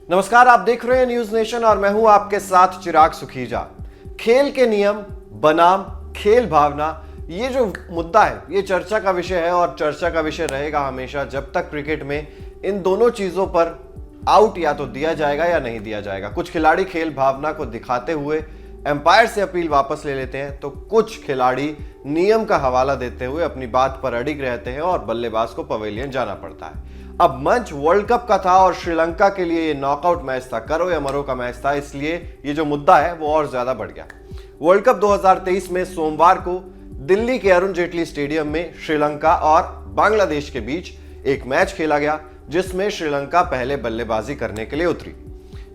नमस्कार, आप देख रहे हैं न्यूज नेशन और मैं हूं आपके साथ चिराग सुखीजा। खेल के नियम बनाम खेल भावना, ये जो मुद्दा है ये चर्चा का विषय है और चर्चा का विषय रहेगा हमेशा जब तक क्रिकेट में इन दोनों चीजों पर आउट या तो दिया जाएगा या नहीं दिया जाएगा। कुछ खिलाड़ी खेल भावना को दिखाते हुए एम्पायर से अपील वापस ले लेते हैं, तो कुछ खिलाड़ी नियम का हवाला देते हुए अपनी बात पर अडिग रहते हैं और बल्लेबाज को पवेलियन जाना पड़ता है। अब मंच वर्ल्ड कप का था और श्रीलंका के लिए ये नॉकआउट मैच था, करो या मरो का मैच था, इसलिए ये जो मुद्दा है वो और ज्यादा बढ़ गया। वर्ल्ड कप 2023 में सोमवार को दिल्ली के अरुण जेटली स्टेडियम में श्रीलंका और बांग्लादेश के बीच एक मैच खेला गया जिसमें श्रीलंका पहले बल्लेबाजी करने के लिए उतरी।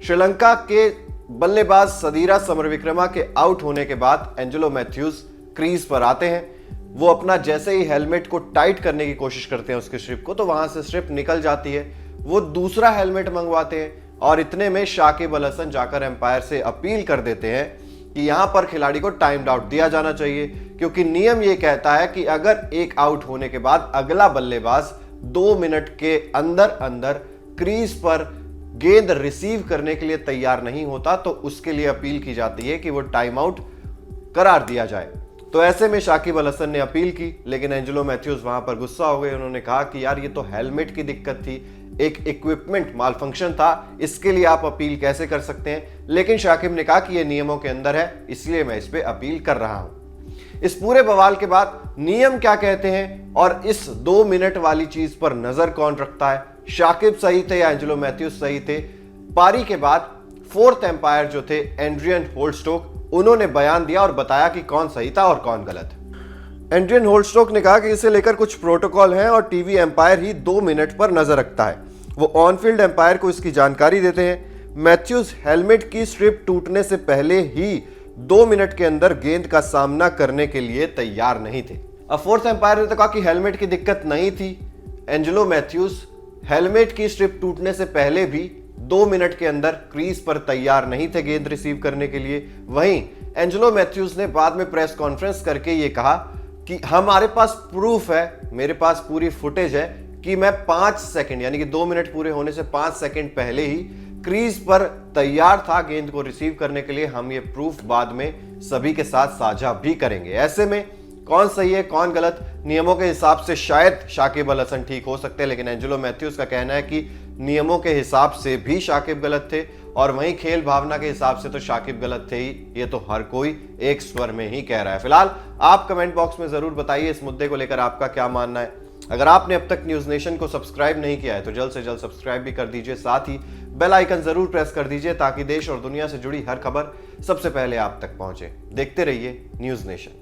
श्रीलंका के बल्लेबाज सदीरा समरविक्रमा के आउट होने के बाद एंजेलो मैथ्यूज क्रीज पर आते हैं। वो अपना जैसे ही हेलमेट को टाइट करने की कोशिश करते हैं उसके स्ट्रिप को, तो वहां से स्ट्रिप निकल जाती है। वो दूसरा हेलमेट मंगवाते हैं और इतने में शाकिब अल हसन जाकर एम्पायर से अपील कर देते हैं कि यहां पर खिलाड़ी को टाइम आउट दिया जाना चाहिए, क्योंकि नियम ये कहता है कि अगर एक आउट होने के बाद अगला बल्लेबाज 2 मिनट के अंदर अंदर क्रीज पर गेंद रिसीव करने के लिए तैयार नहीं होता तो उसके लिए अपील की जाती है कि वो टाइम आउट करार दिया जाए। तो ऐसे में शाकिब अल हसन ने अपील की, लेकिन एंजेलो मैथ्यूज वहां पर गुस्सा हो गए। उन्होंने कहा कि यार ये तो हेलमेट की दिक्कत थी, एक इक्विपमेंट मालफंक्शन था, इसके लिए आप अपील कैसे कर सकते हैं। लेकिन शाकिब ने कहा कि ये नियमों के अंदर है, इसलिए मैं इस पे अपील कर रहा हूं। इस पूरे बवाल के बाद नियम क्या कहते हैं और इस 2 मिनट वाली चीज पर नजर कौन रखता है, शाकिब सही थे या एंजेलो मैथ्यूज सही थे। पारी के बाद फोर्थ एम्पायर जो थे एंड्रियन होल्स्टोक, उन्होंने बयान दिया और बताया कि कौन सही था और कौन गलत। एंड्रियन होल्स्टोक ने कहा कि इसे लेकर कुछ प्रोटोकॉल हैं और टीवी एम्पायर ही 2 मिनट पर नजर रखता है। वो ऑन फील्ड एम्पायर को इसकी जानकारी देते हैं। मैथ्यूज हेलमेट की स्ट्रिप टूटने से पहले ही 2 मिनट के अंदर गेंद का सामना करने के लिए तैयार नहीं थे। अब फोर्थ एम्पायर ने तो कहा कि हेलमेट की दिक्कत नहीं थी। एंजेलो मैथ्यूज हेलमेट की स्ट्रिप टूटने से पहले भी 2 मिनट के अंदर क्रीज पर तैयार नहीं थे गेंद रिसीव करने के लिए। वहीं एंजेलो मैथ्यूज ने बाद में प्रेस कॉन्फ्रेंस करके ये कहा कि हमारे पास प्रूफ है, मेरे पास पूरी फुटेज है कि मैं 5 सेकंड यानी कि 2 मिनट पूरे होने से 5 सेकंड पहले ही क्रीज पर तैयार था गेंद को रिसीव करने के लिए। हम ये प्रूफ बाद में सभी के साथ साझा भी करेंगे। ऐसे में कौन सही है कौन गलत, नियमों के हिसाब से शायद शाकिब अल हसन ठीक हो सकते हैं, लेकिन एंजेलो मैथ्यूज का कहना है कि नियमों के हिसाब से भी शाकिब गलत थे और वहीं खेल भावना के हिसाब से तो शाकिब गलत थे ही। ये तो हर कोई एक स्वर में ही कह रहा है। फिलहाल आप कमेंट बॉक्स में जरूर बताइए इस मुद्दे को लेकर आपका क्या मानना है। अगर आपने अब तक न्यूज नेशन को सब्सक्राइब नहीं किया है तो जल्द से जल्द सब्सक्राइब भी कर दीजिए, साथ ही बेल आइकन जरूर प्रेस कर दीजिए ताकि देश और दुनिया से जुड़ी हर खबर सबसे पहले आप तक पहुंचे। देखते रहिए न्यूज नेशन।